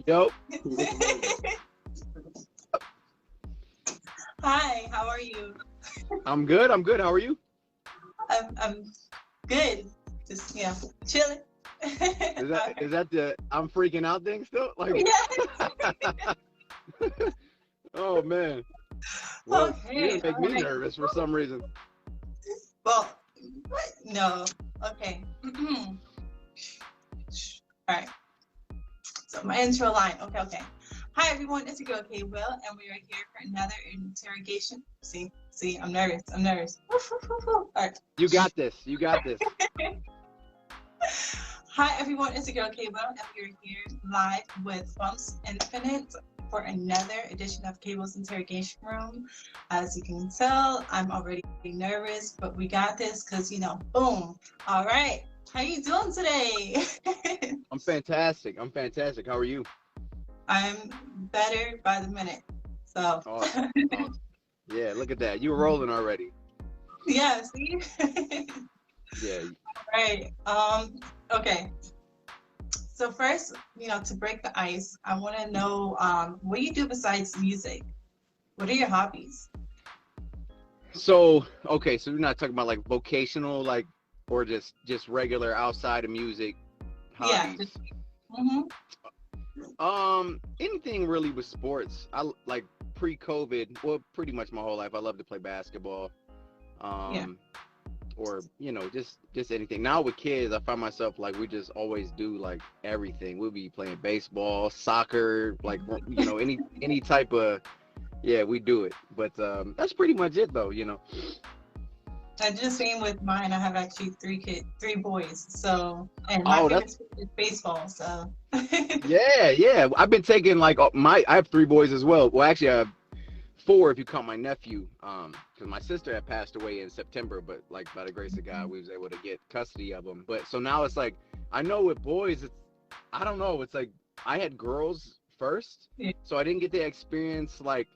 Yo, Hi, how are you? I'm good. I'm good. How are you? I'm good. Just chilling. Is that is that the I'm freaking out thing still? Like, Yeah. oh man. Well, you're Okay. gonna make All me right. nervous for some reason. Well, what? No. Okay. All right. So my intro line. Okay. Hi everyone, it's your girl K Will, and we are here for another interrogation. See, I'm nervous. All right. You got this. You got this. Hi everyone, it's your girl K Will, and we are here live with Bumps Infinite for another edition of Cable's Interrogation Room. As you can tell, I'm already nervous, but we got this because boom. All right, how you doing today? I'm fantastic. I'm fantastic. How are you? I'm better by the minute. So Awesome. Awesome. Yeah, look at that. You were rolling already. yeah, see. Yeah. Right. Okay. So first, to break the ice, I want to know what you do besides music. What are your hobbies? So, okay, so you're not talking about like vocational, like, or just regular outside of music Yeah. hobbies. Mm-hmm. Anything really with sports. I like pre-COVID, well, pretty much my whole life. I love to play basketball. Yeah. Or just anything. Now with kids, I find myself like we just always do like everything. We'll be playing baseball, soccer, like any type of, yeah, we do it. But that's pretty much it though. I just same with mine. I have actually three boys. So, and my Oh, favorite that's sport is baseball. So, yeah. I've been taking like I have three boys as well. Well, actually, I have four if you count my nephew. Because my sister had passed away in September, but like by the grace of God, we was able to get custody of them. But so now it's like I know with boys, I don't know. It's like I had girls first, yeah. so I didn't get to experience like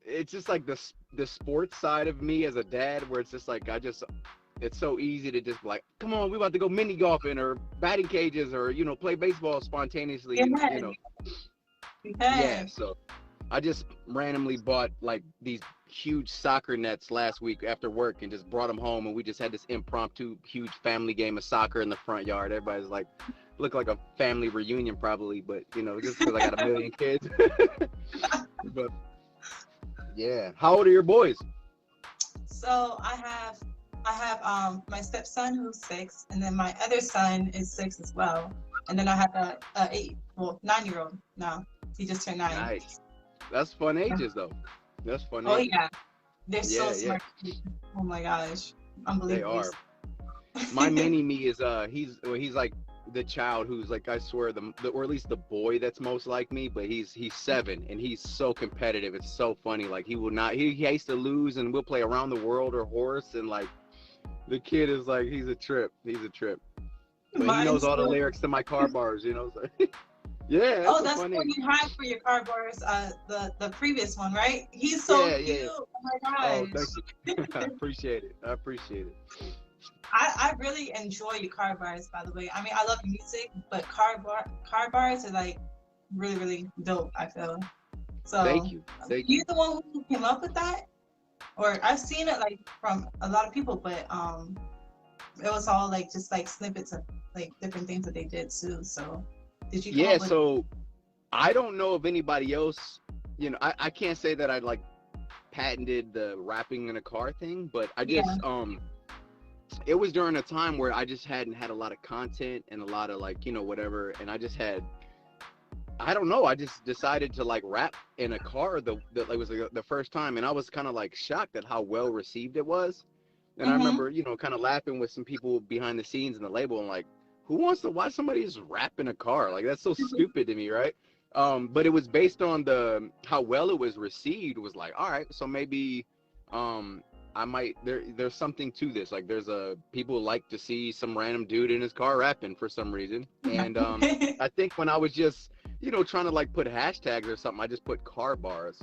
it's just like the sports side of me as a dad, where it's just like it's so easy to just be like, come on, we about to go mini golfing or batting cages or play baseball spontaneously, Yeah. yeah. Yeah. So I just randomly bought like these huge soccer nets last week after work and just brought them home, and we just had this impromptu huge family game of soccer in the front yard. Everybody's like, looked like a family reunion probably, but just because I got a million kids. But yeah, how old are your boys? So I have my stepson who's 6, and then my other son is 6 as well, and then I have a 9-year-old now. He just turned 9. Nice. That's fun ages though. That's fun Oh ages. yeah, they're so Yeah, yeah, smart. Oh my gosh, they unbelievable. are. My mini me is he's like the child who's like, I swear, the or at least the boy that's most like me, but he's 7 and he's so competitive. It's so funny. Like he hates to lose, and we'll play around the world or horse, and like the kid is like, he's a trip. But he knows Mine's all the too. lyrics to my car bars, so yeah, that's Oh, so that's the one funny. you had for your cardboards. The previous one, right? He's so Yeah, cute. yeah. Oh my Oh, thank gosh. you. I appreciate it. I really enjoy your car bars, by the way. I mean, I love music, but car bars are like really, really dope, I feel. So, Thank you you. the one who came up with that? Or I've seen it like from a lot of people, but it was all like just like snippets of like different things that they did too. So, did you come Yeah, up with? so I don't know if anybody else, I can't say that I like patented the rapping in a car thing, but I Yeah. just it was during a time where I just hadn't had a lot of content and a lot of like, whatever, and I don't know, I just decided to like rap in a car like was like, the first time, and I was kind of like shocked at how well received it was. And I Mm-hmm. remember, kind of laughing with some people behind the scenes in the label and like, who wants to watch somebody just rap in a car? Like that's so stupid to me, right? But it was based on the how well it was received. Was like, all right, so maybe I might there's something to this. Like there's people like to see some random dude in his car rapping for some reason. And I think when I was just trying to like put hashtags or something, I just put car bars,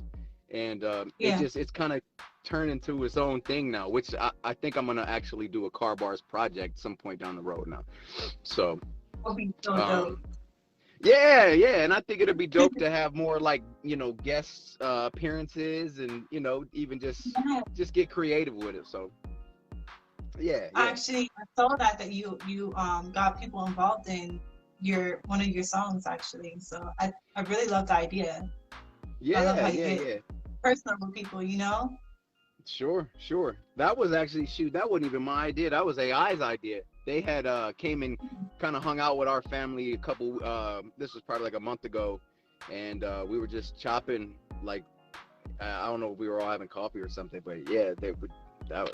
and Yeah. it's kind of turned into its own thing now, which I think I'm gonna actually do a car bars project some point down the road now. So Will be so dope. um Yeah, and I think it'd be dope to have more like, guest appearances, and even Yeah. just get creative with it. So yeah. Actually, I saw that you got people involved in your one of your songs actually. So I really love the idea. I love Yeah, how you yeah, get yeah. personal with people, you know? Sure. That was actually, shoot, that wasn't even my idea. That was AI's idea. They had came and kind of hung out with our family a couple this was probably like a month ago, and we were just chopping, like, I don't know if we were all having coffee or something, but yeah, they would.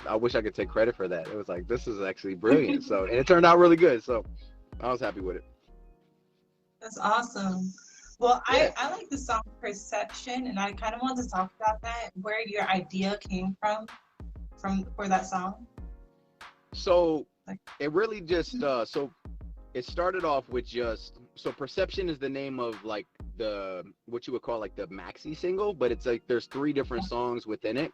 I wish I could take credit for that. It was like, this is actually brilliant. So, and it turned out really good. So I was happy with it. That's awesome. Well, Yeah. I like the song Perception, and I kind of want to talk about that, where your idea came from for that song. So Like, it really just so it started off with just, so Perception is the name of like the, what you would call like the maxi single, but it's like there's three different songs within it.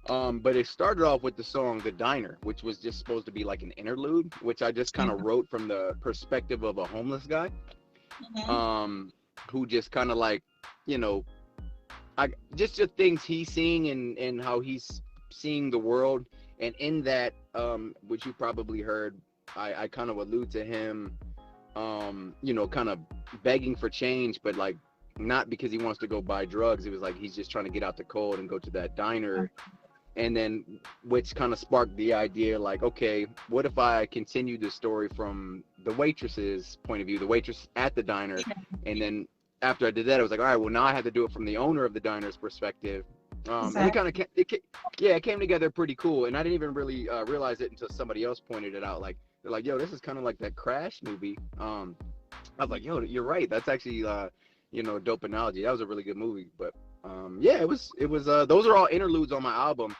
But it started off with the song The Diner, which was just supposed to be like an interlude, which I just kind of wrote from the perspective of a homeless guy, mhm. um, who just kind of like, you know, I just the things he's seeing, and how he's seeing the world. And in that, which you probably heard, I kind of allude to him, kind of begging for change, but like not because he wants to go buy drugs. It was like he's just trying to get out the cold and go to that diner. And then, which kind of sparked the idea, like, okay, what if I continue the story from the waitress's point of view, the waitress at the diner. And then after I did that, I was like, all right, well, now I have to do it from the owner of the diner's perspective. And it Exactly. kind of yeah, it came together pretty cool. And I didn't even really realize it until somebody else pointed it out. Like, they're like, yo, this is kind of like that Crash movie. I was like, yo, you're right, that's actually a dope analogy. That was a really good movie. But yeah, it was those are all interludes on my album,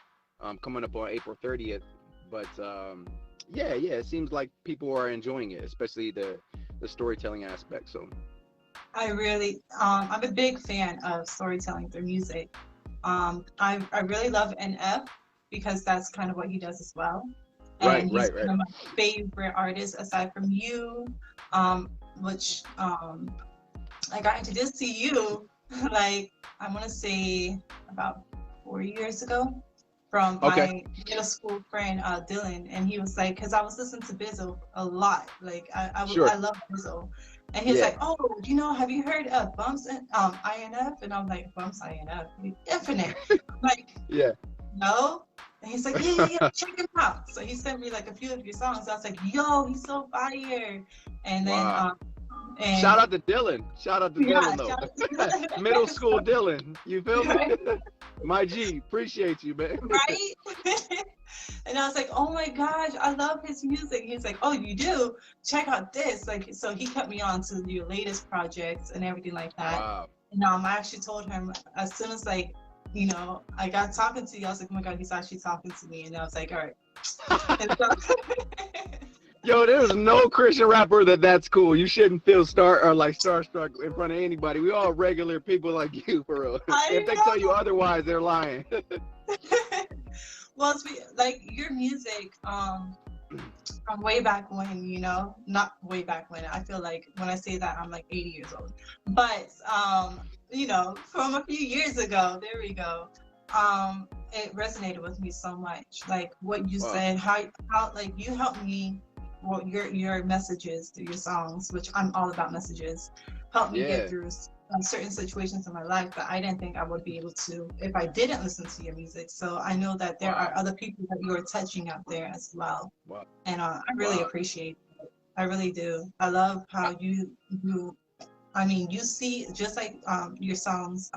coming up on April 30th. But yeah, it seems like people are enjoying it, especially the storytelling aspect. So I'm a big fan of storytelling through music. I really love NF because that's kind of what he does as well. right, And he's right, one right. of my favorite artists aside from you, um, which I got introduced to you like I want to say about 4 years ago from Okay, my middle school friend Dylan, and he was like, because I was listening to Bizzo a lot, like I sure. love Bizzo, and he was Yeah, like, oh, have you heard of Bumps and INF? And I'm like, Bumps INF, Infinite. I'm like, yeah. no. And he's like, yeah, check him out. So he sent me like a few of your songs. I was like, yo, he's so fire. And then Wow. Shout and out to Dylan. Shout out to yeah, Dylan though. shout out to Middle so, school Dylan. You feel me? right, My G. Appreciate you, man. right. And I was like, oh my gosh, I love his music. He's like, oh, you do? Check out this. Like, so he kept me on to your latest projects and everything like that. Wow. And I actually told him as soon as like, I got talking to you, I was like, oh my God, he's actually talking to me. And I was like, all right. And so, Yo, there's no Christian rapper that's cool. You shouldn't feel starstruck in front of anybody. We all regular people like you, for real. If I they tell you know. otherwise, they're lying. Well, like your music, from way back when, not way back when. I feel like when I say that, I'm like 80 years old. But, from a few years ago, there we go. It resonated with me so much. Like what you Wow. said, how like you helped me, well, your messages through your songs, which I'm all about messages, helped me get Yeah. through certain situations in my life that I didn't think I would be able to if I didn't listen to your music. So I know that there are Wow. other people that you are touching out there as well, Wow. and I really Wow. appreciate it. I really do. I love I- how you. I mean, you see, just like your songs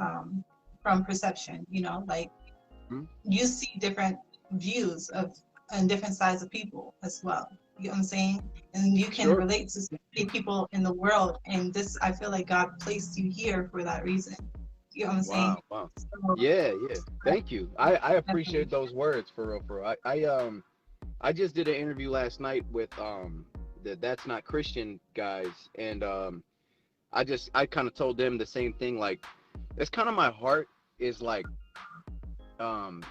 from Perception. Like hmm? you see different views of and different sides of people as well. You know what I'm saying? And you can Sure. relate to so many people in the world. And this, I feel like God placed you here for that reason. You know what I'm saying? Wow. Wow. So, Yeah. Thank you. I definitely. appreciate those words, for real, for real. I just did an interview last night with the That's Not Christian guys, and I kind of told them the same thing. Like, it's kind of my heart is like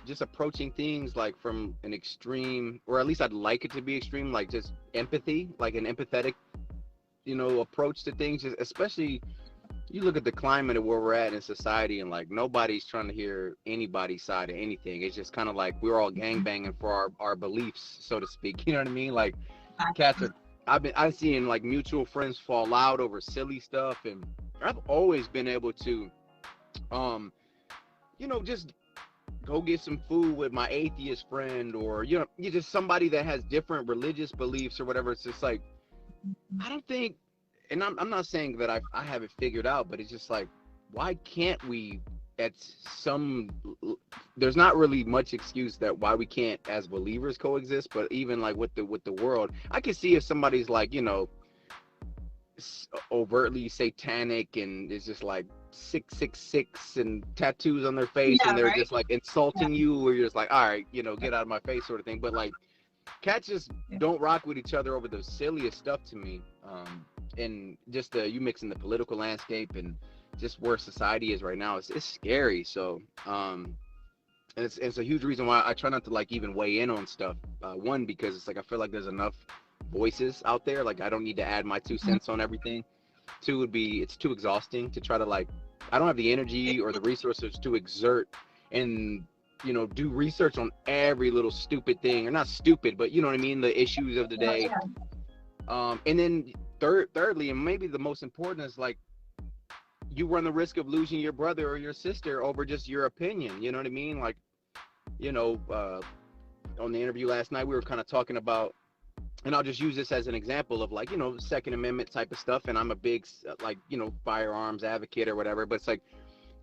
just approaching things like from an extreme, or at least I'd like it to be extreme, like just empathy, like an empathetic approach to things, especially you look at the climate of where we're at in society, and like nobody's trying to hear anybody's side of anything. It's just kind of like we're all gangbanging for our beliefs, so to speak. You know what I mean? Like cats are. I've seen like mutual friends fall out over silly stuff, and I've always been able to, just go get some food with my atheist friend, or you're just somebody that has different religious beliefs or whatever. It's just like I don't think, and I'm not saying that I have it figured out, but it's just like, why can't we at some, there's not really much excuse that why we can't as believers coexist, but even like with the world, I can see if somebody's like, overtly satanic and it's just like 666 and tattoos on their face, Yeah, and they're right. just like insulting you, or you're just like, all right, get out of my face sort of thing. But like cats just don't rock with each other over the silliest stuff to me. And just you mixing the political landscape and just where society is right now, it's scary. So and it's a huge reason why I try not to like even weigh in on stuff. One, because it's like I feel like there's enough voices out there, like I don't need to add my 2 cents on everything. Two would be, it's too exhausting to try to like, I don't have the energy or the resources to exert and do research on every little stupid thing, or not stupid, but you know what I mean, the issues of the day. And then thirdly, and maybe the most important, is like you run the risk of losing your brother or your sister over just your opinion. You know what I mean? Like, on the interview last night, we were kind of talking about, and I'll just use this as an example of like, Second Amendment type of stuff. And I'm a big, like, firearms advocate or whatever, but it's like,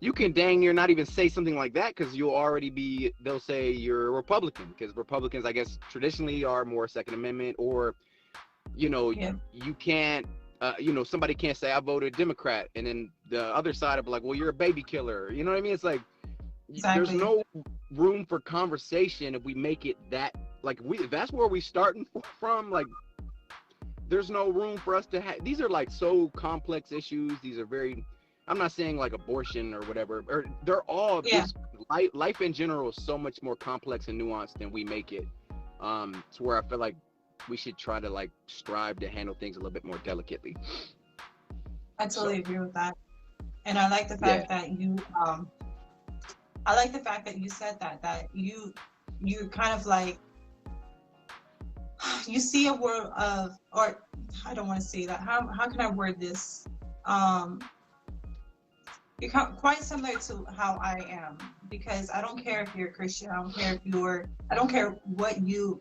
you can dang near not even say something like that, because they'll say you're a Republican, because Republicans, I guess, traditionally are more Second Amendment, or, you can't, somebody can't say I voted Democrat, and then the other side will be like, well, you're a baby killer. You know what I mean? It's like, there's no room for conversation if we make it that, like, if that's where we starting from, like, there's no room for us to have, these are like so complex issues. These are very, I'm not saying like abortion or whatever, or they're all just life in general is so much more complex and nuanced than we make it. To where I feel like we should try to like strive to handle things a little bit more delicately. I totally agree with that. And I like the fact that you said that you kind of like, you see a world of, or I don't want to say that, how can I word this? You're quite similar to how I am, because I don't care if you're a Christian, I don't care what you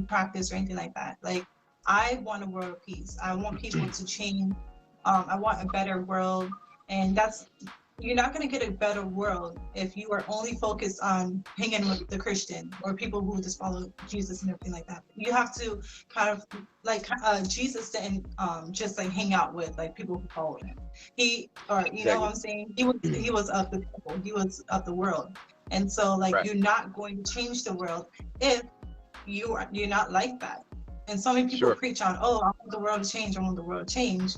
practice or anything like that. Like, I want a world of peace. I want people to change. I want a better world, and you're not going to get a better world if you are only focused on hanging with the Christian or people who just follow Jesus and everything like that. You have to kind of like, Jesus didn't just like hang out with like people who followed him. Know what I'm saying? He was of the people. He was of the world. And so like, you're not going to change the world if you're not like that. And so many people preach on, oh, I want the world to change. I want the world to change.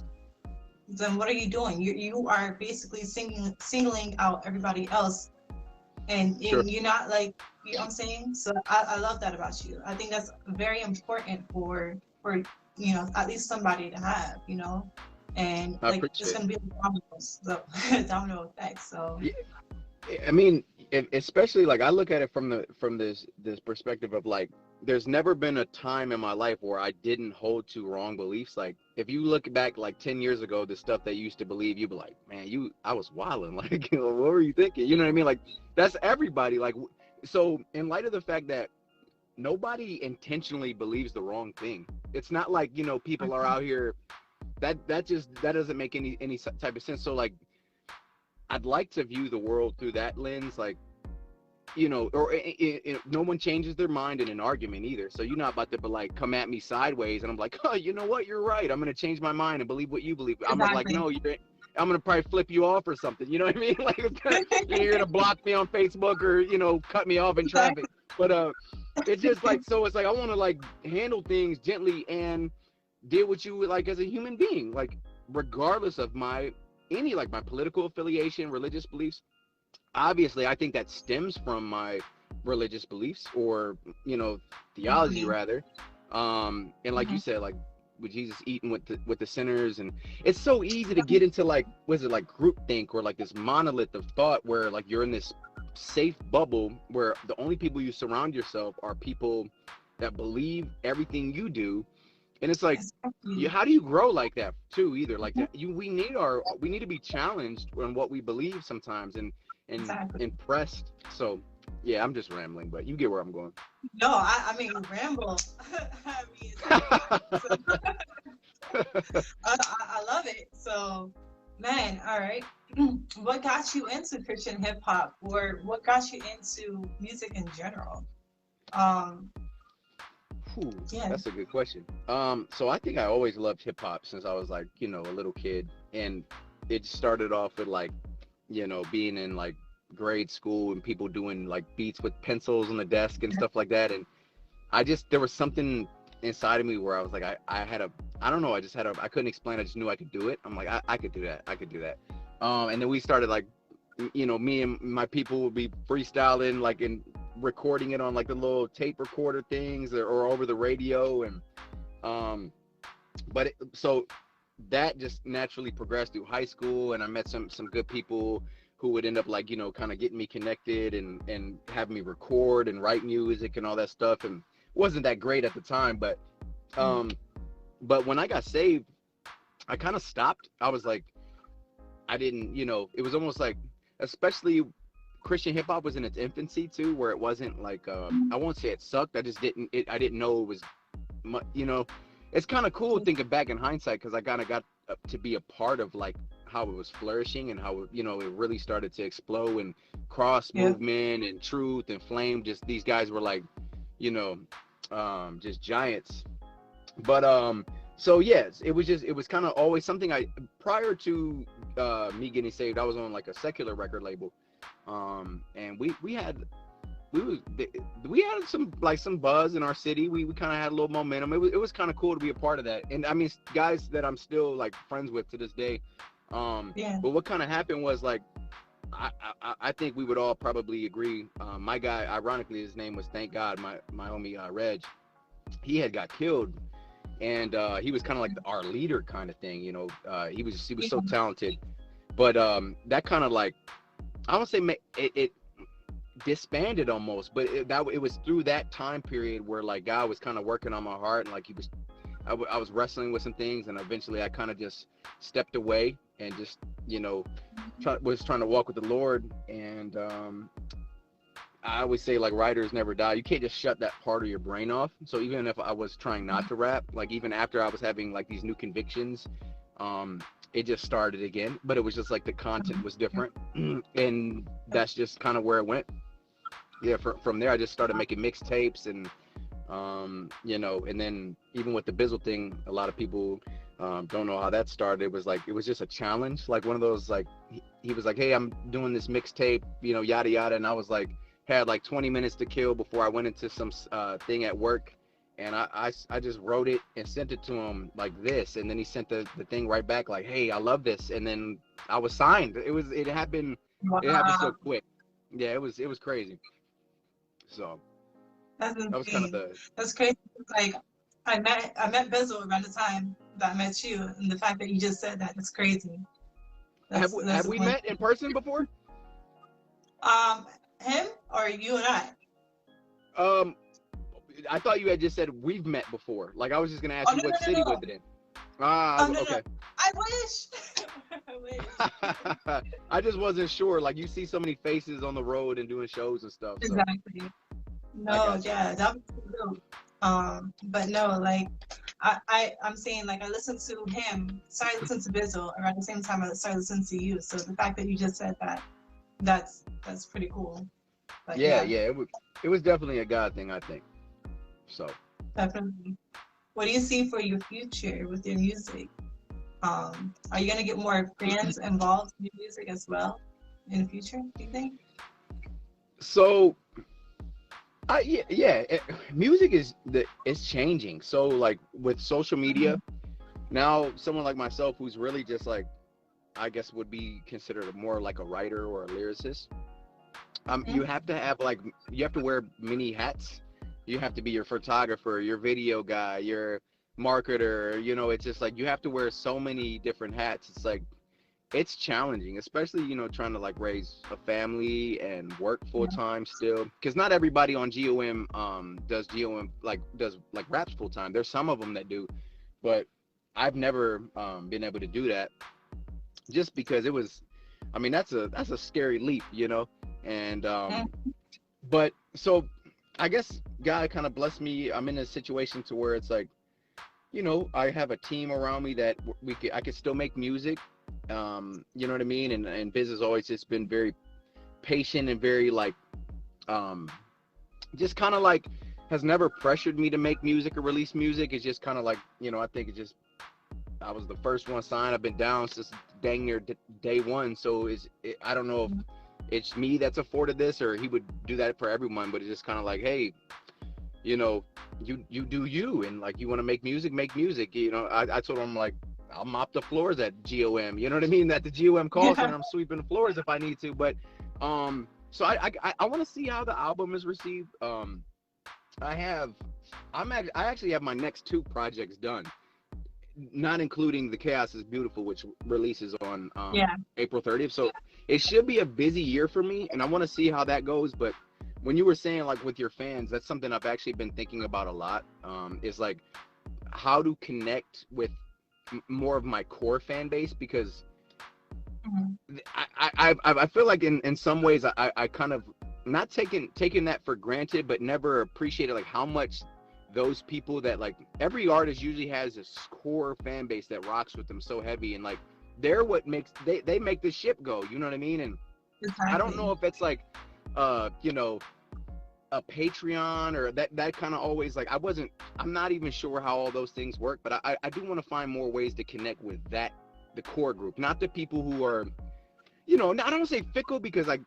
Then what are you doing? You are basically singling out everybody else, and you're not like, you know what I'm saying? So I love that about you. I think that's very important for at least somebody to have, and like it's gonna be the domino effect. So I mean, especially like I look at it from this perspective of like, there's never been a time in my life where I didn't hold to wrong beliefs. Like, if you look back like 10 years ago, the stuff that you used to believe, you'd be like, man, I was wilding. Like, what were you thinking? You know what I mean? Like, that's everybody. Like, so in light of the fact that nobody intentionally believes the wrong thing, it's not like, people are out here, that doesn't make any type of sense. So like, I'd like to view the world through that lens, like, or no one changes their mind in an argument either. So you're not about to like come at me sideways and I'm like, oh, you know what, you're right, I'm gonna change my mind and believe what you believe. I'm like, no, I'm gonna probably flip you off or something. You know what I mean? Like, you're gonna block me on Facebook or cut me off in traffic. But it's just like, so it's like I want to like handle things gently and deal with you like as a human being, like regardless of my political affiliation, religious beliefs. Obviously, I think that stems from my religious beliefs or, theology rather. And like you said, like, with Jesus eating with the sinners, and it's so easy to get into like, was it like groupthink or like this monolith of thought where like you're in this safe bubble where the only people you surround yourself are people that believe everything you do. And it's like, Exactly. how do you grow like that too? Either like that, we need to be challenged on what we believe sometimes, Exactly. and pressed. So yeah, I'm just rambling, but you get where I'm going. No, I mean ramble. I mean, it's okay. So, I love it. So, man, all right. What got you into Christian hip hop, or what got you into music in general? Um, Whew, yeah, that's a good question. So I think I always loved hip hop since I was like, a little kid, and it started off with like, being in like grade school and people doing like beats with pencils on the desk and stuff like that, and there was something inside of me where I was like, I had a, I don't know, I couldn't explain. I just knew I could do it. I'm like, I could do that. I could do that. And then we started like, me and my people would be freestyling, like, and recording it on like the little tape recorder things, or over the radio. And, so that just naturally progressed through high school. And I met some good people who would end up like, kind of getting me connected and having me record and write music and all that stuff. And wasn't that great at the time, um but when I got saved, I kind of stopped. I was like, I didn't, it was almost like, especially Christian hip hop was in its infancy too, where it wasn't like, I won't say it sucked. I didn't know it was it's kind of cool thinking back in hindsight, because I kind of got to be a part of like how it was flourishing and how it really started to explode, and cross yeah, movement and truth and flame, just these guys were like, you know just giants. But so yes, it was kind of always something. I Prior to me getting saved, I was on like a secular record label, and we was we had some buzz in our city. We kind of had a little momentum. It was kind of cool to be a part of that. And I mean, guys that I'm still like friends with to this day. yeah. But what kind of happened was like, I think we would all probably agree. My guy, ironically, his name was, thank God, my homie Reg. He had got killed, and he was kind of like our leader kind of thing. He was so talented, but that kind of like, I don't say it disbanded almost, but it was through that time period where like God was kind of working on my heart, and like I was wrestling with some things, and eventually I kind of just stepped away and just was trying to walk with the Lord. And I always say, like, writers never die. You can't just shut that part of your brain off. So even if I was trying not to rap, like even after I was having like these new convictions, it just started again. But it was just like the content was different, and that's just kind of where it went. Yeah, from there I just started making mixtapes, and and then even with the Bizzle thing, a lot of people don't know how that started. It was just a challenge, like one of those, like he was like, hey, I'm doing this mixtape, yada yada, and I was like, had like 20 minutes to kill before I went into some thing at work, and I just wrote it and sent it to him like this, and then he sent the thing right back like, hey, I love this, and then I was signed. It happened so Wow, quick. Yeah, it was crazy. So that's that was kind of insane. the. That's crazy. It's like I met Bezel around the time that I met you, and the fact that you just said that is crazy. Have That's have the we point. met in person before? Um, him or you and I? Um, I thought you had just said we've met before. Like I was just gonna ask Oh you no what no no city was no! it in. Ah, Oh no no! okay. I wish. I wish. I just wasn't sure. Like you see so many faces on the road and doing shows and stuff. So Exactly. I No, got you. yeah, that was real. But no, like I'm saying, like I listened to him, started listening to Bizzle around the same time I started listening to you. So the fact that you just said that, that's pretty cool. But Yeah, yeah, yeah. It was definitely a God thing, I think. So definitely. What do you see for your future with your music? Are you gonna get more fans involved in your music as well in the future, do you think? so yeah. Music it's changing. So like with social media now, someone like myself who's really just like, I guess would be considered more like a writer or a lyricist. Mhm. You have to wear many hats. You have to be your photographer, your video guy, your marketer, you know, it's just like you have to wear so many different hats. It's like it's challenging, especially, you know, trying to like raise a family and work full Yeah. time still, because not everybody on GOM does GOM does like raps full time. There's some of them that do, but I've never been able to do that, just because it was, I mean, that's a scary leap, you know. And but so I guess God kind of blessed me. I'm in a situation to where it's like, you know, I have a team around me that I could still make music. You know what I mean? And Biz has always just been very patient and very like, um, just kind of like has never pressured me to make music or release music. It's just kind of like, you know, I think it just, I was the first one signed. I've been down since dang near day one. So I don't know if it's me that's afforded this or he would do that for everyone, but it's just kind of like, hey, you know, you do you, and like you want to make music. You know, I told him like I'll mop the floors at GOM. You know what I mean? At the GOM call center, I'm sweeping the floors if I need to. But so I want to see how the album is received. I have I actually have my next two projects done, not including The Chaos is Beautiful, which releases on Yeah. April 30th. So it should be a busy year for me, and I want to see how that goes. But when you were saying like with your fans, that's something I've actually been thinking about a lot. Is like how to connect with more of my core fan base, because I feel like in some ways I kind of not taking that for granted, but never appreciated like how much those people that like every artist usually has this core fan base that rocks with them so heavy, and like they're what makes they make the ship go, you know what I mean? And I don't Exactly. know if it's like you know, a Patreon or that kind of always like I'm not even sure how all those things work, but I do want to find more ways to connect with the core group, not the people who are, you know, I don't want to say fickle, because like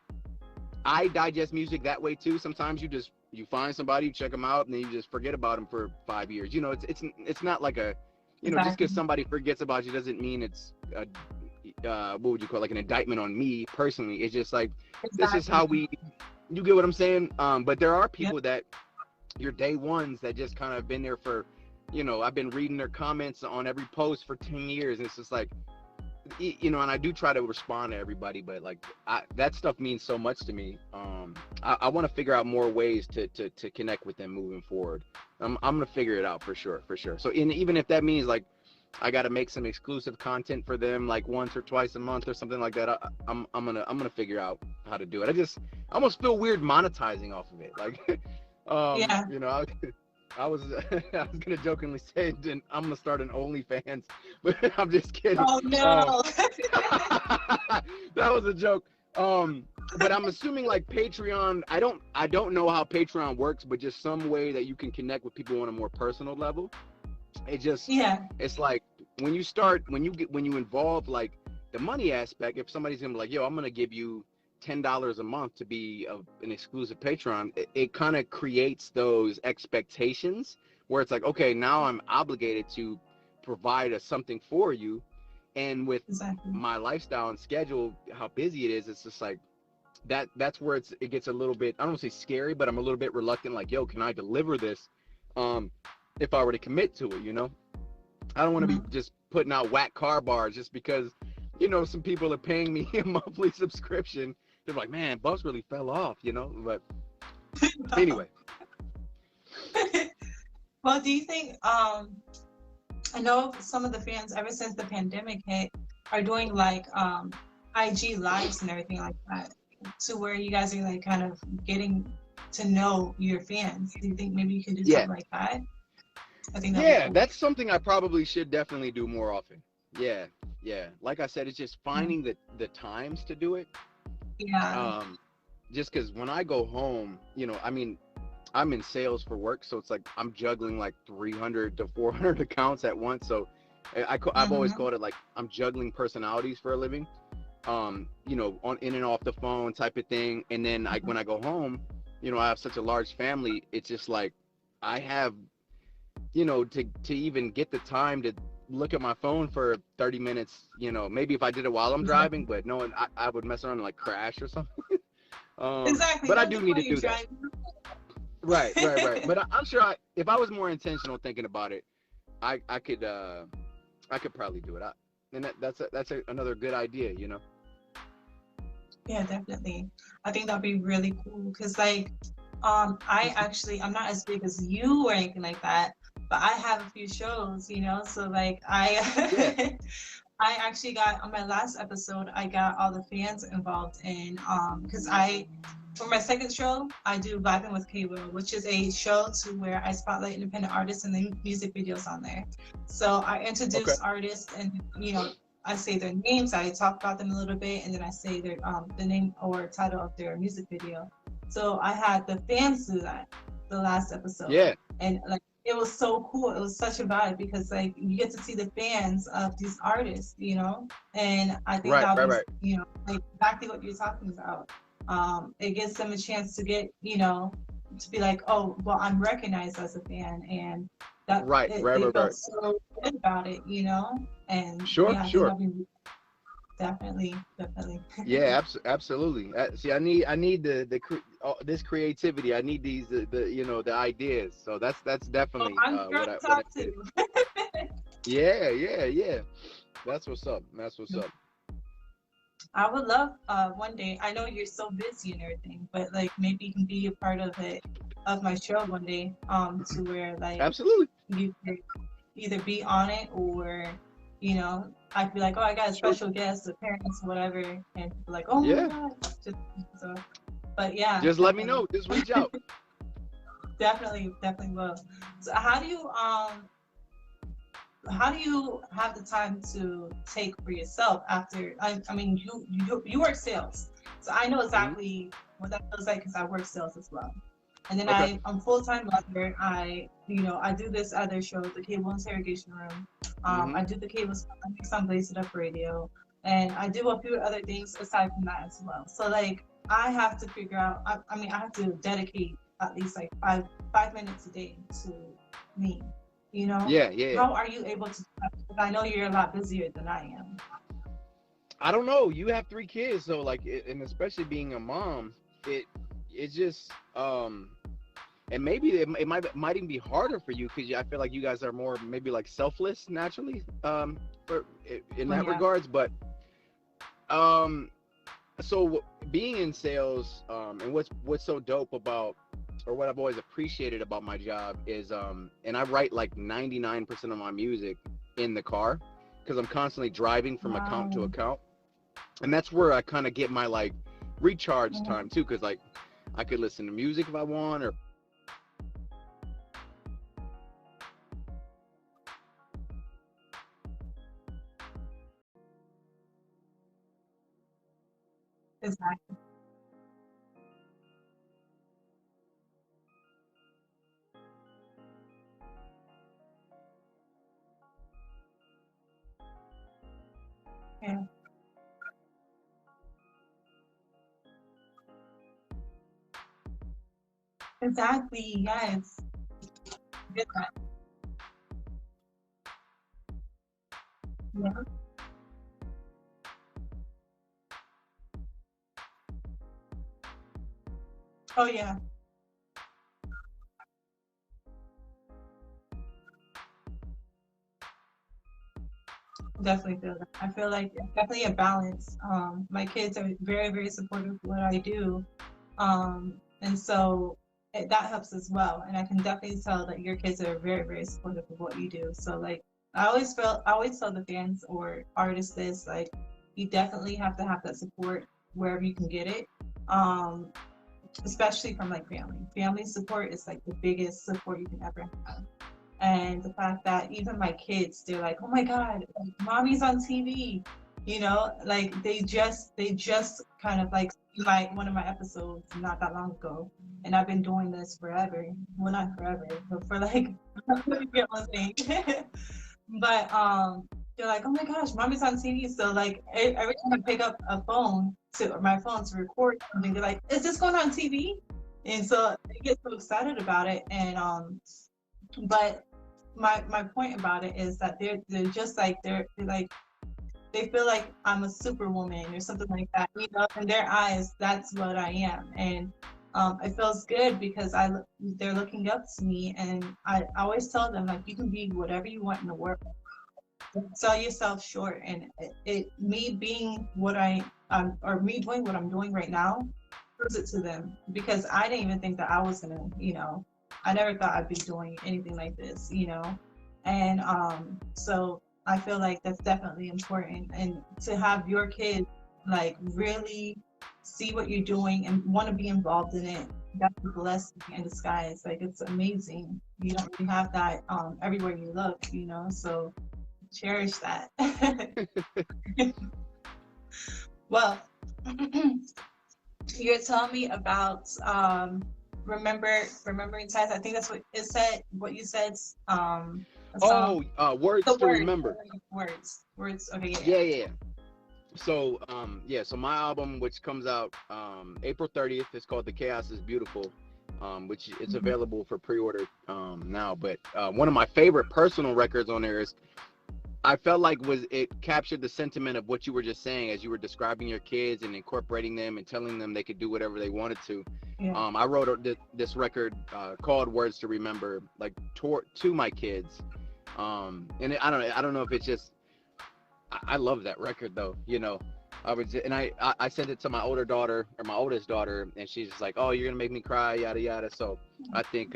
I digest music that way too. Sometimes you find somebody, you check them out, and then you just forget about them for 5 years. You know, it's not like a, you know, just Exactly. because somebody forgets about you doesn't mean it's what would you call it, like an indictment on me personally. It's just like this is how Exactly. you get what I'm saying. But there are Yep. people that your day ones that just kind of been there for, you know, I've been reading their comments on every post for 10 years. And it's just like, you know, and I do try to respond to everybody, but like that stuff means so much to me. I want to figure out more ways to connect with them moving forward. I'm gonna figure it out for sure, for sure. So even if that means like I got to make some exclusive content for them like once or twice a month or something like that, I'm gonna figure out how to do it. I almost feel weird monetizing off of it, like Yeah. you know, I was I was gonna jokingly say then I'm gonna start an OnlyFans, but I'm just kidding. Oh Um, no. that was a joke. But I'm assuming like Patreon. I don't know how Patreon works, but just some way that you can connect with people on a more personal level. It just Yeah. it's like when you involve like the money aspect. If somebody's gonna be like, yo, I'm gonna give you $10 a month to be an exclusive Patreon, it kind of creates those expectations where it's like, okay, now I'm obligated to provide something for you. And with Exactly. my lifestyle and schedule, how busy it is, it's just like that's where it gets a little bit, I don't want to say scary, but I'm a little bit reluctant, like, yo, can I deliver this um if I were to commit to it, you know? I don't want to be Mhm. just putting out whack car bars just because, you know, some people are paying me a monthly subscription. They're like, man, Buffs really fell off, you know? But anyway. Well, do you think I know some of the fans ever since the pandemic hit are doing like IG lives and everything like that, to where you guys are like kind of getting to know your fans. Do you think maybe you can do Yeah. something like that? I think that'd be Yeah, cool. that's something I probably should definitely do more often. Yeah. Yeah. Like I said, it's just Yeah. finding the times to do it. Yeah. Um, just because when I go home, you know, I mean, I'm in sales for work, so it's like I'm juggling like 300 to 400 accounts at once. So I've always Mm-hmm. called it like I'm juggling personalities for a living. You know, on in and off the phone type of thing. And then when I go home, you know, I have such a large family. It's just like I have, you know, to even get the time to look at my phone for 30 minutes. You know, maybe if I did it while I'm Exactly. driving, but no, I would mess around and like crash or something. Exactly. But I Don't do do need while to you're do that. driving. Right. But I'm sure if I was more intentional thinking about it, I could probably do it. And another good idea, you know. Yeah, definitely. I think that'd be really cool because, like, I'm not as big as you or anything like that, but I have a few shows, you know. So like, Yeah. I actually got on my last episode, I got all the fans involved in, because for my second show, I do Vibing with K-Will, which is a show to where I spotlight independent artists and the music videos on there. So I Okay. introduce artists and, I say their names, I talk about them a little bit, and then I say their the name or title of their music video. So I had the fans do that the last episode. Yeah. And like it was so cool. It was such a vibe because like you get to see the fans of these artists, you know? And I think Right. that Right. was, Right. like exactly what you're talking about. It gives them a chance to get, to be like, oh, well, I'm recognized as a fan, and that Right. Right. they Right. Right. felt so good about it, and Sure. yeah, I think Sure. that'd be definitely, definitely. Yeah. Absolutely. See, I need this creativity. I need the ideas. So that's Oh, definitely I'm sure what to I talk did. to. Yeah. Yeah. Yeah. That's what's up. That's what's up. I would love one day. I know you're so busy and everything, but like maybe you can be a part of it, of my show one day, to where like Absolutely. you could either be on it or, I'd be like, oh, I got a Sure. special guest, the parents, whatever, and people like, oh my Yeah. god, just so. But yeah, Just let me know. Just reach out. definitely will. So how do you have the time to take for yourself after I mean you work sales, so I know Hmm. exactly what that feels like because I work sales as well, and then Okay. I'm full-time mother. I do this other show, the Cable Interrogation Room. Hmm. I do the cable some Blaze It Up Radio, and I do a few other things aside from that as well. So like I have to figure out, I mean I have to dedicate at least like five minutes a day to me, you know. Yeah. Yeah. How are you able to? I know you're a lot busier than I am. I don't know. You have three kids, so like, and especially being a mom, it it's just and maybe it might even be harder for you because I feel like you guys are more maybe like selfless naturally, in Oh that yeah. regards. But um, so being in sales, and what's so dope about, or what I've always appreciated about my job is, and I write like 99% of my music in the car because I'm constantly driving from account to Wow. account, and that's where I kind of get my like recharge Mhm. time too, because like I could listen to music if I want, or Exactly. Yeah. Exactly. Yes. Get that. Yeah. Oh yeah. Definitely feel that. I feel like it's definitely a balance. My kids are very, very supportive of what I do. And so that helps as well. And I can definitely tell that your kids are very, very supportive of what you do. So like I always tell the fans or artists this, like you definitely have to have that support wherever you can get it. Um, Especially from like family. Family support is like the biggest support you can ever have. And the fact that even my kids, they're like, oh my god, mommy's on TV, like they just kind of like one of my episodes not that long ago, and I've been doing this forever. Well, not forever, but for like you get what I'm saying. But they're like, oh my gosh, mommy's on TV. So like every time I pick up my phone to record something, they're like, is this going on TV? And so they get so excited about it. And but my point about it is that they're just like they're like they feel like I'm a superwoman or something like that. In their eyes, that's what I am. And it feels good because they're looking up to me, and I always tell them like you can be whatever you want in the world. Don't sell yourself short, and me being what or me doing what I'm doing right now proves it to them because I didn't even think that I was gonna, I never thought I'd be doing anything like this, and so I feel like that's definitely important, and to have your kids like really see what you're doing and want to be involved in it. That's a blessing in disguise. Like it's amazing. You don't really have that everywhere you look, so cherish that. Well, you're telling me about remembering times. I think that's what it said. What you said. A song. Words The to words. Remember. Words. Okay. Yeah. So so my album, which comes out April 30th, is called The Chaos is Beautiful, which it's available for pre-order now. But one of my favorite personal records on there is, I felt like it captured the sentiment of what you were just saying as you were describing your kids and incorporating them and telling them they could do whatever they wanted to. Yeah. I wrote this record called Words to Remember, like to my kids. And I don't know if it's just, I love that record though, I sent it to my older daughter, or my oldest daughter, and she's just like, oh, you're gonna make me cry, yada yada. So I think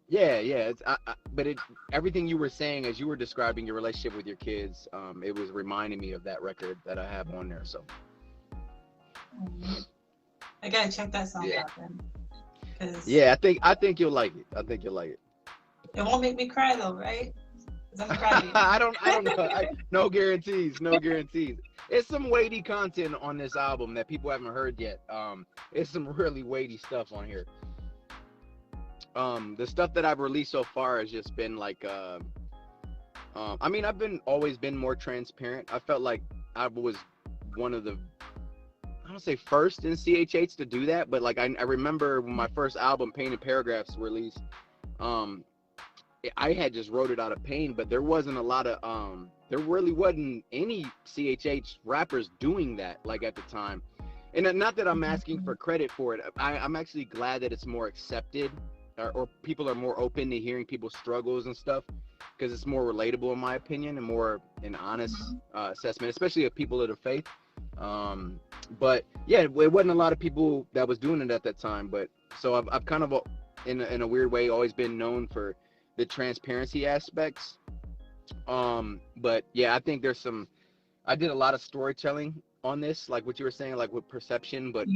it's but everything you were saying as you were describing your relationship with your kids, it was reminding me of that record that I have on there. So I gotta check that song out then. Yeah, I think you'll like it. I think you'll like it. It won't make me cry though, right? I'm crying. I don't know. No guarantees. No guarantees. It's some weighty content on this album that people haven't heard yet. It's some really weighty stuff on here. The stuff that I've released so far has just been like, I mean, always been more transparent. I felt like I was one of the, I don't say first in CHH to do that, but like I remember when my first album, Painted Paragraphs, released. I had just wrote it out of pain, but there wasn't a lot of there really wasn't any CHH rappers doing that like at the time. And not that I'm asking for credit for it. I'm actually glad that it's more accepted, or people are more open to hearing people's struggles and stuff, because it's more relatable in my opinion and more an honest assessment, especially of people of the faith. But yeah, it wasn't a lot of people that was doing it at that time. But so I've kind of in a weird way always been known for the transparency aspects. But yeah, I think I did a lot of storytelling on this, like what you were saying, like with perception, but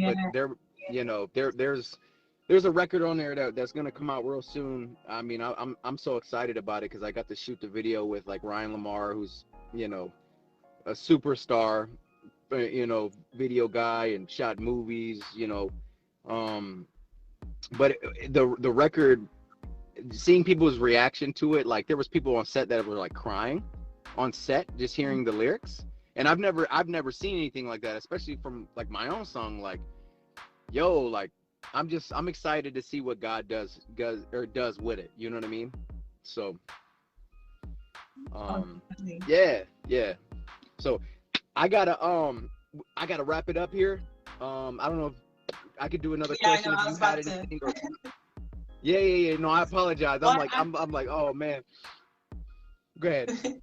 there's a record on there that's gonna come out real soon. I mean, I'm so excited about it because I got to shoot the video with like Ryan Lamar, who's a superstar, video guy, and shot movies, but the record, seeing people's reaction to it, like there was people on set that were like crying on set just hearing the lyrics, and I've never seen anything like that, especially from like my own song. Like, yo, like I'm excited to see what God does with it, you know what I mean? So yeah, so I gotta wrap it up here. I don't know if I could do another question if you had anything. Yeah. No, I apologize. Well, I'm like, oh man. Go ahead.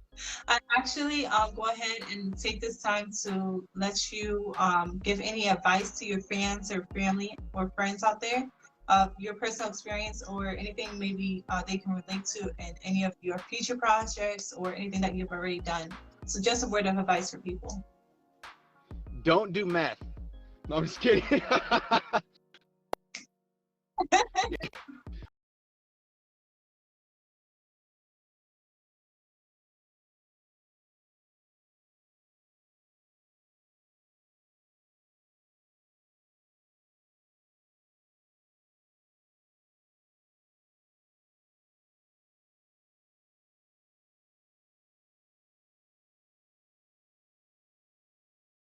I actually go ahead and take this time to let you give any advice to your fans or family or friends out there of your personal experience or anything maybe they can relate to in any of your future projects or anything that you've already done. So just a word of advice for people. Don't do meth. No, I'm just kidding.